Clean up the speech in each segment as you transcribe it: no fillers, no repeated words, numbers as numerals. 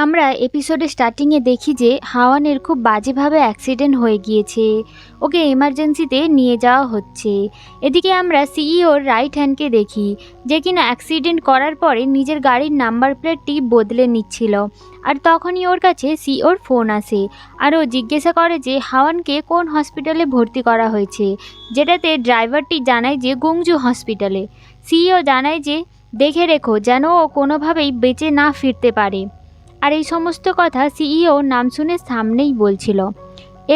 আমরা এপিসোডের স্টার্টিংয়ে দেখি যে হাওয়ানের খুব বাজেভাবে অ্যাক্সিডেন্ট হয়ে গিয়েছে। ওকে এমার্জেন্সিতে নিয়ে যাওয়া হচ্ছে। এদিকে আমরা সিইওর রাইট হ্যান্ডকে দেখি, যে কিনা অ্যাক্সিডেন্ট করার পরে নিজের গাড়ির নাম্বার প্লেটটি বদলে নিচ্ছিল। আর তখনই ওর কাছে সিইওর ফোন আসে, আর ও জিজ্ঞাসা করে যে হাওয়ানকে কোন হসপিটালে ভর্তি করা হয়েছে, যেটাতে ড্রাইভারটি জানায় যে গুংজু হসপিটালে। সিইও জানায় যে দেখে রেখো যেন ও কোনোভাবেই বেঁচে না ফিরতে পারে। আর এই সমস্ত কথা সিইও নামসুনের সামনেই বলছিল।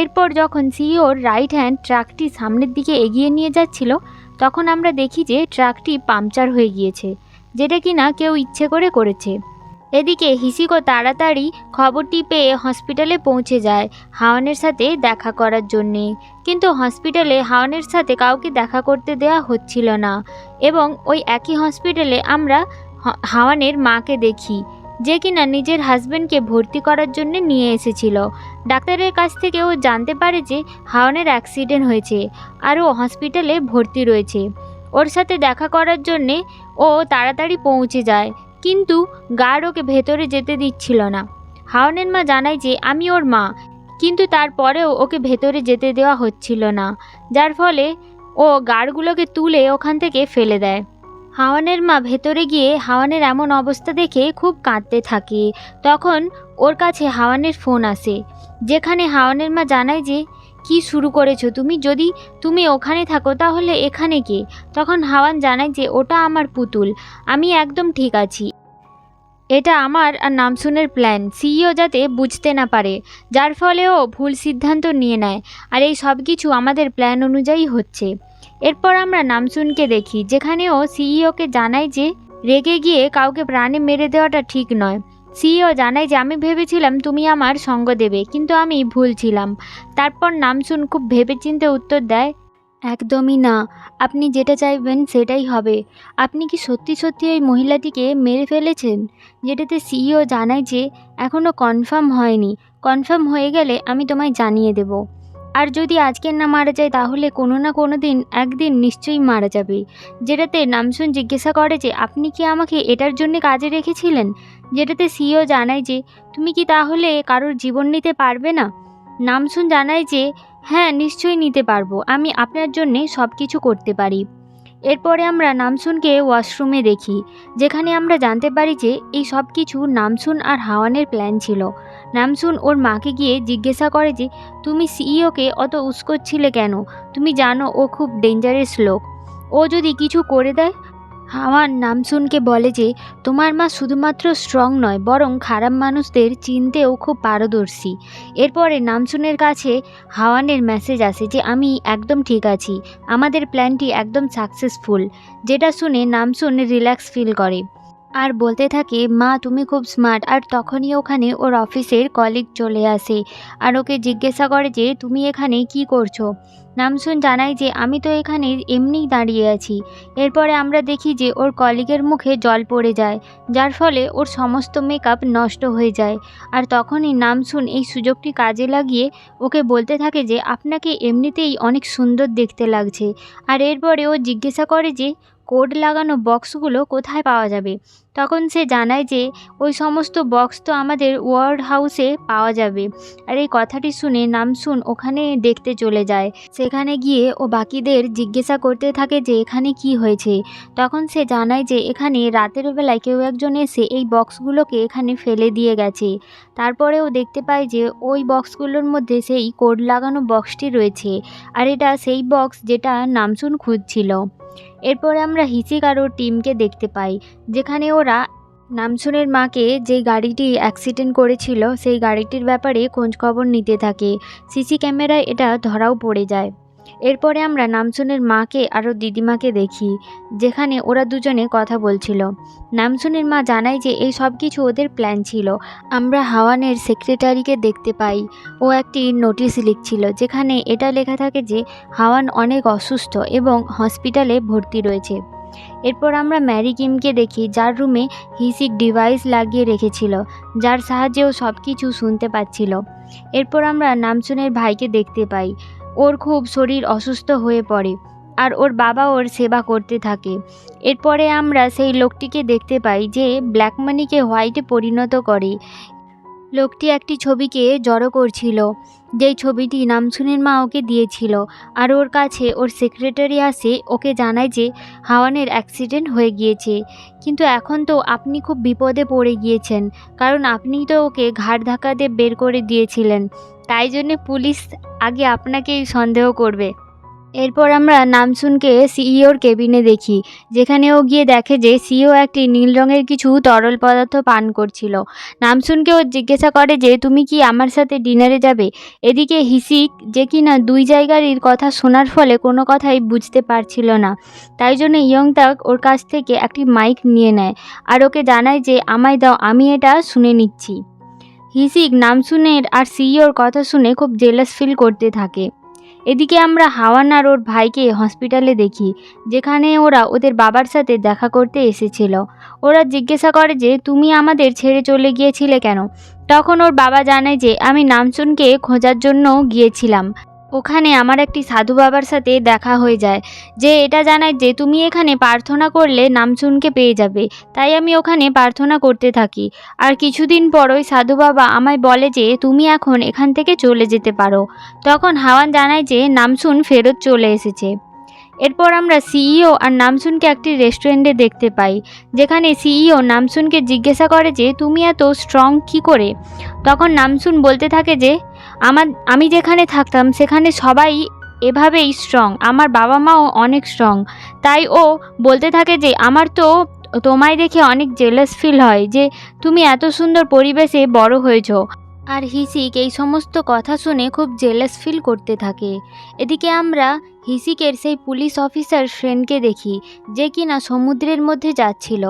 এরপর যখন সিইওর রাইট হ্যান্ড ট্রাকটি সামনের দিকে এগিয়ে নিয়ে যাচ্ছিল, তখন আমরা দেখি যে ট্রাকটি পাংচার হয়ে গিয়েছে, যেটা কিনা কেউ ইচ্ছে করে করেছে। এদিকে হিসিকো তাড়াতাড়ি খবরটি পেয়ে হসপিটালে পৌঁছে যায় হাওয়ানের সাথে দেখা করার জন্যে। কিন্তু হসপিটালে হাওয়ানের সাথে কাউকে দেখা করতে দেওয়া হচ্ছিল না। এবং ওই একই হসপিটালে আমরা হাওয়ানের মাকে দেখি, যে কিনা নিজের হাজব্যান্ডকে ভর্তি করার জন্য নিয়ে এসেছিল। ডাক্তারের কাছ থেকে ও জানতে পারে যে হাওয়ানের অ্যাক্সিডেন্ট হয়েছে আর ও হসপিটালে ভর্তি রয়েছে। ওর সাথে দেখা করার জন্যে ও তাড়াতাড়ি পৌঁছে যায়, কিন্তু গার্ড ওকে ভেতরে যেতে দিচ্ছিল না। হাওয়ানের মা জানায় যে আমি ওর মা, কিন্তু তারপরেও ওকে ভেতরে যেতে দেওয়া হচ্ছিল না, যার ফলে ও গার্ডগুলোকে তুলে ওখান থেকে ফেলে দেয়। হাওয়ানের মা ভেতরে গিয়ে হাওয়ানের এমন অবস্থা দেখে খুব কাঁদতে থাকে। তখন ওর কাছে হাওয়ানের ফোন আসে, যেখানে হাওয়ানের মা জানায় যে কি শুরু করেছো তুমি, যদি তুমি ওখানে থাকো তাহলে এখানে কে? তখন হাওয়ান জানায় যে ওটা আমার পুতুল, আমি একদম ঠিক আছি। এটা আমার আর নামসুনের প্ল্যান, সিইও যাতে বুঝতে না পারে, যার ফলে ও ভুল সিদ্ধান্ত নিয়ে নেয়। আর এই সব কিছু আমাদের প্ল্যান অনুযায়ী হচ্ছে। এরপর আমরা নামসুনকে দেখি, যেখানে ও সিইওকে জানায় যে রেগে গিয়ে কাউকে প্রাণে মেরে দেওয়াটা ঠিক নয়। সিইও জানায় যে আমি ভেবেছিলাম তুমি আমার সঙ্গ দেবে, কিন্তু আমি ভুল ছিলাম। তারপর নামসুন খুব ভেবেচিন্তে উত্তর দেয়, একদমই না, আপনি যেটা চাইবেন সেটাই হবে। আপনি কি সত্যি সত্যি ওই মহিলাটিকে মেরে ফেলেছেন? যেটাতে সিইও জানায় যে এখনও কনফার্ম হয়নি, কনফার্ম হয়ে গেলে আমি তোমায় জানিয়ে দেব। আর যদি আজকে না মারা যায় তাহলে কোনো না কোনো দিন একদিন নিশ্চয়ই মারা যাবে। যেটাতে নামসুন জিজ্ঞাসা করে যে আপনি কি আমাকে এটার জন্য কাজে রেখেছিলেন? যেটাতে সিইও জানায় যে তুমি কি তাহলে কারোর জীবন নিতে পারবে না? নামসুন জানায় যে হ্যাঁ, নিশ্চয়ই নিতে পারবো, আমি আপনার জন্যে সব কিছু করতে পারি। এরপরে আমরা নামসুনকে ওয়াশরুমে দেখি, যেখানে আমরা জানতে পারি যে এই সব কিছু নামসুন আর হাওয়ানের প্ল্যান ছিল। নামসুন ওর মাকে গিয়ে জিজ্ঞাসা করে যে তুমি সিইওকে অত উস্কোচ্ছিলে কেন? তুমি জানো ও খুব ডেঞ্জারাস লোক, ও যদি কিছু করে দেয়। হাওয়ান নামসুনকে বলে যে তোমার মা শুধুমাত্র স্ট্রং নয়, বরং খারাপ মানুষদের চিনতেও খুব পারদর্শী। এরপরে নামসুনের কাছে হাওয়ানের মেসেজ আসে যে আমি একদম ঠিক আছি, আমাদের প্ল্যানটি একদম সাকসেসফুল। যেটা শুনে নামসুন রিল্যাক্স ফিল করে আর বলতে থাকে মা তুমি খুব স্মার্ট। আর তখনই ওখানে ওর অফিসের কলিগ চলে আসে আর ওকে জিজ্ঞাসা করে যে তুমি এখানে কি করছো? নামসুন জানায় যে আমি তো এখানে এমনিই দাঁড়িয়ে আছি। এরপরে আমরা দেখি যে ওর কলিগের মুখে জল পড়ে যায়, যার ফলে ওর সমস্ত মেকআপ নষ্ট হয়ে যায়। আর তখনই নামসুন এই সুযোগটি কাজে লাগিয়ে ওকে বলতে থাকে যে আপনাকে এমনিতেই অনেক সুন্দর দেখতে লাগছে। আর এরপরে ও জিজ্ঞাসা করে যে কোড লাগানো বক্সগুলো কোথায় পাওয়া যাবে? তখন সে জানায় যে ওই সমস্ত বক্স তো আমাদের ওয়ার্ড হাউসে পাওয়া যাবে। আর এই কথাটি শুনে নামসুন ওখানে দেখতে চলে যায়। সেখানে গিয়ে ও বাকিদের জিজ্ঞাসা করতে থাকে যে এখানে কি হয়েছে। তখন সে জানায় যে এখানে রাতের বেলায় কেউ একজন এসে এই বক্সগুলোকে এখানে ফেলে দিয়ে গেছে। তারপরে ও দেখতে পায় যে ওই বক্সগুলোর মধ্যে সেই কোড লাগানো বক্সটি রয়েছে, আর এটা সেই বক্স যেটা নামসুন খুঁজছিল। এরপরে আমরা হিসিক আর ওর টিমকে দেখতে পাই, যেখানে ওরা নামসুনের মাকে যে গাড়িটি অ্যাক্সিডেন্ট করেছিল সেই গাড়িটির ব্যাপারে খোঁজখবর নিতে থাকে। সিসি ক্যামেরায় এটা ধরাও পড়ে যায়। এরপরে আমরা নামসুনের মাকে আর ওর দিদিমাকে দেখি, যেখানে ওরা দুজনে কথা বলছিল। নামসুনের মা জানায় যে এই সব কিছু ওদের প্ল্যান ছিল। আমরা হাওয়ানের সেক্রেটারিকে দেখতে পাই, ও একটি নোটিশ লিখছিল, যেখানে এটা লেখা থাকে যে হাওয়ান অনেক অসুস্থ এবং হসপিটালে ভর্তি রয়েছে। এরপর আমরা ম্যারি কিমকে দেখি, যার রুমে হিসিক ডিভাইস লাগিয়ে রেখেছিল, যার সাহায্যে ও সব কিছু শুনতে পাচ্ছিল। এরপর আমরা নামসুনের ভাইকে দেখতে পাই, ওর খুব শরীর অসুস্থ হয়ে পড়ে আর ওর বাবা ওর সেবা করতে থাকে। এরপরে আমরা সেই লোকটিকে দেখতে পাই যে ব্ল্যাক মানিকে হোয়াইটে পরিণত করে। লোকটি একটি ছবিকে জড়ো করছিল, যেই ছবিটি নামসুনের মা ওকে দিয়েছিল। আর ওর কাছে ওর সেক্রেটারি আসে, ওকে জানায় যে হাওয়ানের অ্যাক্সিডেন্ট হয়ে গিয়েছে, কিন্তু এখন তো আপনি খুব বিপদে পড়ে গিয়েছেন, কারণ আপনিই তো ওকে ঘাড় ধাক্কা দিয়ে বের করে দিয়েছিলেন, তাই জন্যে পুলিশ আগে আপনাকেই সন্দেহ করবে। এরপর আমরা নামসুনকে সিইওর কেবিনে দেখি, যেখানে ও গিয়ে দেখে যে সিইও একটি নীল রঙের কিছু তরল পদার্থ পান করছিল। নামসুনকে ও জিজ্ঞাসা করে যে তুমি কি আমার সাথে ডিনারে যাবে। এদিকে হিসিক, যে কিনা দুই জায়গারই কথা শোনার ফলে কোনো কথাই বুঝতে পারছিল না, তাই জন্য ইয়ংতাক ওর কাছ থেকে একটি মাইক নিয়ে নেয় আর ওকে জানায় যে আমায় দাও, আমি এটা শুনে নিচ্ছি। হিসিক নামসুনের আর সিইওর কথা শুনে খুব জেলাস ফিল করতে থাকে। এদিকে আমরা হাওয়ান আর ওর ভাইকে হসপিটালে দেখি, যেখানে ওরা ওদের বাবার সাথে দেখা করতে এসেছিল। ওরা জিজ্ঞাসা করে যে তুমি আমাদের ছেড়ে চলে গিয়েছিলে কেন। তখন ওর বাবা জানায় যে আমি নামসুনকে খোঁজার জন্য গিয়েছিলাম, ওখানে আমার একটি সাধু বাবার সাথে দেখা হয়ে যায়, যে এটা জানায় যে তুমি এখানে প্রার্থনা করলে নামসুনকে পেয়ে যাবে, তাই আমি ওখানে প্রার্থনা করতে থাকি। আর কিছুদিন পর ওই সাধু বাবা আমায় বলে যে তুমি এখন এখান থেকে চলে যেতে পারো। তখন হাওয়ান জানায় যে নামসুন ফেরত চলে এসেছে। এরপর আমরা সিইও আর নামসুনকে একটি রেস্টুরেন্টে দেখতে পাই, যেখানে সিইও নামসুনকে জিজ্ঞাসা করে যে তুমি এত স্ট্রং কী করে। তখন নামসুন বলতে থাকে যে আমি যেখানে থাকতাম সেখানে সবাই এভাবেই স্ট্রং, আমার বাবা মাও অনেক স্ট্রং। তাই ও বলতে থাকে যে আমার তো তোমায় দেখে অনেক জেলাস ফিল হয় যে তুমি এত সুন্দর পরিবেশে বড় হয়েছো। আর হিসিক এই সমস্ত কথা শুনে খুব জেলাস ফিল করতে থাকে। এদিকে আমরা হিসিকের সেই পুলিশ অফিসার ফ্রেন্ডকে দেখি, যে কিনা সমুদ্রের মধ্যে যাচ্ছিল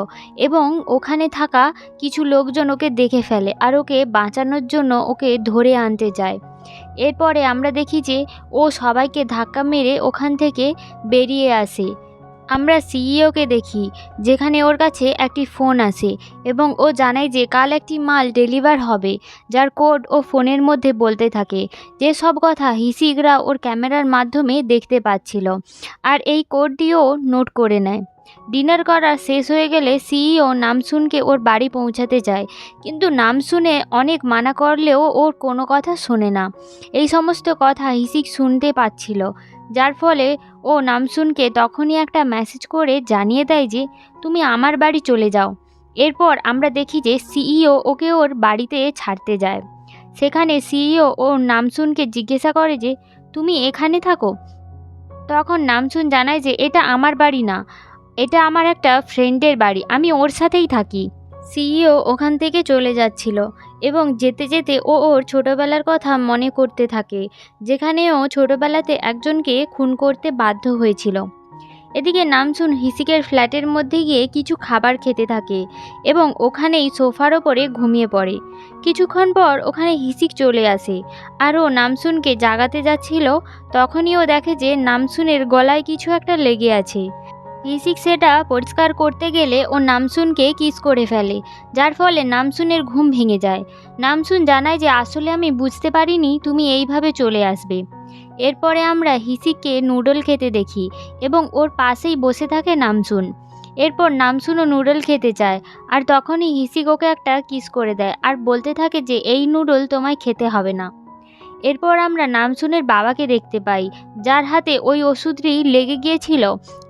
এবং ওখানে থাকা কিছু লোকজন ওকে দেখে ফেলে আর ওকে বাঁচানোর জন্য ওকে ধরে আনতে যায়। এরপরে আমরা দেখি যে ও সবাইকে ধাক্কা মেরে ওখান থেকে বেরিয়ে আসে। আমরা সিইওকে দেখি, যেখানে ওর কাছে একটি ফোন আসে এবং ও জানায় যে কাল একটি মাল ডেলিভার হবে, যার কোড ও ফোনের মধ্যে বলতে থাকে, যে সব কথা হিসিকরা ওর ক্যামেরার মাধ্যমে দেখতে পাচ্ছিল আর এই কোডটিও নোট করে নেয়। ডিনার করা শেষ হয়ে গেলে সিইও নামসুনকে ওর বাড়ি পৌঁছাতে যায়, কিন্তু নামসুনে অনেক মানা করলেও ওর কোনো কথা শোনে না। এই সমস্ত কথা হিসিক শুনতে পাচ্ছিল, যার ফলে ও নামসুনকে তখনই একটা মেসেজ করে জানিয়ে দেয় যে তুমি আমার বাড়ি চলে যাও। এরপর আমরা দেখি যে সিইও ওকে ওর বাড়িতে ছাড়তে যায়। সেখানে সিইও ও নামসুনকে জিজ্ঞাসা করে যে তুমি এখানে থাকো। তখন নামসুন জানায় যে এটা আমার বাড়ি না, এটা আমার একটা ফ্রেন্ডের বাড়ি, আমি ওর সাথেই থাকি। সিইও ওখান থেকে চলে যাচ্ছিল এবং যেতে যেতে ও ওর ছোটোবেলার কথা মনে করতে থাকে, যেখানে ও ছোটোবেলাতে একজনকে খুন করতে বাধ্য হয়েছিল। এদিকে নামসুন হিসিকের ফ্ল্যাটের মধ্যে গিয়ে কিছু খাবার খেতে থাকে এবং ওখানেই সোফার ওপরে ঘুমিয়ে পড়ে। কিছুক্ষণ পর ওখানে হিসিক চলে আসে আর ও নামসুনকে জাগাতে যাচ্ছিল, তখনই ও দেখে যে নামসুনের গলায় কিছু একটা লেগে আছে। হিসিক সেটা পরিষ্কার করতে গেলে ও নামসুনকে কিস করে ফেলে, যার ফলে নামসুনের ঘুম ভেঙে যায়। নামসুন জানায় যে আসলে আমি বুঝতে পারিনি তুমি এইভাবে চলে আসবে। এরপরে আমরা হিসিককে নুডল খেতে দেখি এবং ওর পাশেই বসে থাকে নামসুন। এরপর নামসুনও নুডল খেতে চায় আর তখনই হিসিক ওকে একটা কিস করে দেয় আর বলতে থাকে যে এই নুডল তোমায় খেতে হবে না। এরপর আমরা নামসুনের বাবাকে দেখতে পাই, যার হাতে ওই ওষুধটি লেগে গিয়েছিল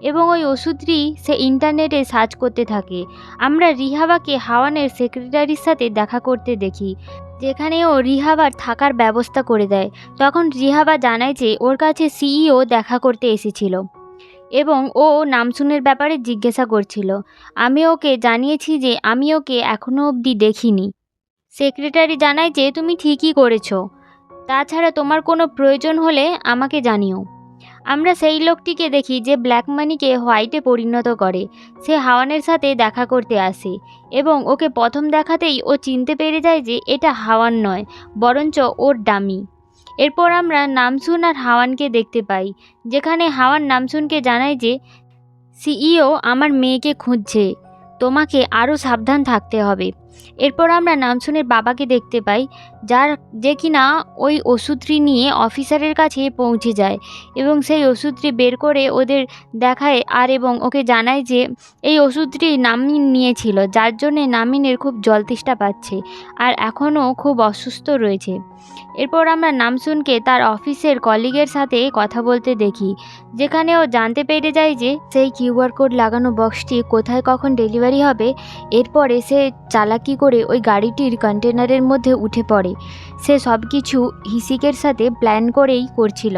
এবং ওই ওষুধটি সে ইন্টারনেটে সার্চ করতে থাকে। আমরা রিহাবাকে হাওয়ানের সেক্রেটারির সাথে দেখা করতে দেখি, যেখানে ও রিহাবার থাকার ব্যবস্থা করে দেয়। তখন রিহাবা জানায় যে ওর কাছে সিইও দেখা করতে এসেছিল এবং ও নামসুনের ব্যাপারে জিজ্ঞাসা করছিল। আমি ওকে জানিয়েছি যে আমি ওকে এখনও অবধি দেখিনি। সেক্রেটারি জানায় যে তুমি ঠিকই করেছো, তাছাড়া তোমার কোনো প্রয়োজন হলে আমাকে জানিও। আমরা সেই লোকটিকে দেখি যে ব্ল্যাক মানিকে হোয়াইটে পরিণত করে। সে হাওয়ানের সাথে দেখা করতে আসে এবং ওকে প্রথম দেখাতেই ও চিনতে পেরে যায় যে এটা হাওয়ান নয়, বরঞ্চ ওর ডামি। এরপর আমরা নামসুন আর হাওয়ানকে দেখতে পাই, যেখানে হাওয়ান নামসুনকে জানায় যে সিইও আমার মেয়েকে খুঁজছে, তোমাকে আরও সাবধান থাকতে হবে। এরপর আমরা নামসুনের বাবাকে দেখতে পাই, যে কিনা ওই ওষুধটি নিয়ে অফিসারের কাছে পৌঁছে যায় এবং সেই ওষুধটি বের করে ওদের দেখায় এবং ওকে জানায় যে এই ওষুধটি নামিন নিয়েছিল, যার জন্যে নামিনের খুব জলতেষ্টা পাচ্ছে আর এখনও খুব অসুস্থ রয়েছে। এরপর আমরা নামসুনকে তার অফিসের কলিগের সাথে কথা বলতে দেখি, যেখানে ও জানতে পেরে যায় যে সেই কিউআর কোড লাগানো বক্সটি কোথায় কখন ডেলিভারি হবে। এরপরে সে চালাকি করে ওই গাড়িটির কন্টেনারের মধ্যে উঠে পড়ে। সে সব কিছু হিসিকের সাথে প্ল্যান করেই করছিল।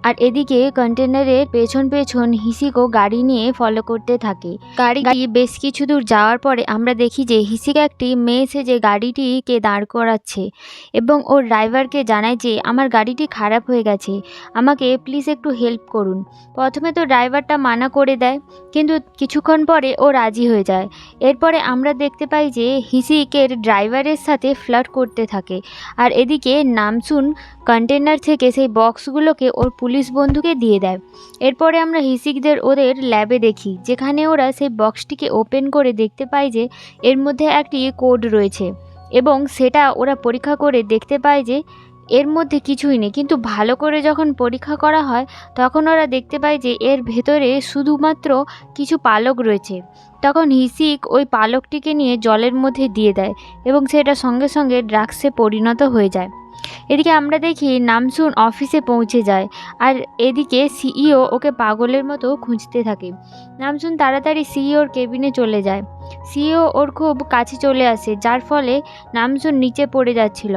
আর এদিকে কন্টেনারের পেছন পেছন হিসিকও গাড়ি নিয়ে ফলো করতে থাকে। গাড়িটি বেশ কিছু দূর যাওয়ার পরে আমরা দেখি যে হিসিক একটি মেয়ে সেজে গাড়িটিকে দাঁড় করাচ্ছে এবং ওর ড্রাইভারকে জানায় যে আমার গাড়িটি খারাপ হয়ে গেছে, আমাকে প্লিজ একটু হেল্প করুন। প্রথমে তো ড্রাইভারটা মানা করে দেয়, কিন্তু কিছুক্ষণ পরে ও রাজি হয়ে যায়। এরপরে আমরা দেখতে পাই যে হিসিকের ড্রাইভারের সাথে ফ্লার্ট করতে থাকে। আর এদিকে নামসুন কন্টেনার থেকে সেই বক্সগুলোকে ওর পুলিশ বন্ধুকে দিয়ে দেয়। এরপরে আমরা হিসিকদের ওদের ল্যাবে দেখি, যেখানে ওরা সেই বক্সটিকে ওপেন করে দেখতে পায় যে এর মধ্যে একটি কোড রয়েছে এবং সেটা ওরা পরীক্ষা করে দেখতে পায় যে এর মধ্যে কিছুই নেই। কিন্তু ভালো করে যখন পরীক্ষা করা হয় তখন ওরা দেখতে পায় যে এর ভেতরে শুধুমাত্র কিছু পালক রয়েছে। তখন হিসিক ওই পালকটিকে নিয়ে জলের মধ্যে দিয়ে দেয় এবং সেটা সঙ্গে সঙ্গে ড্রাগসে পরিণত হয়ে যায়। এদিকে আমরা দেখি নামসুন অফিসে পৌঁছে যায় আর এদিকে সিইও ওকে পাগলের মতো খুঁজতে থাকে। নামসুন তাড়াতাড়ি সিইওর কেবিনে চলে যায়। সিইও ওর খুব কাছে চলে আসে, যার ফলে নামসুন নিচে পড়ে যাচ্ছিল।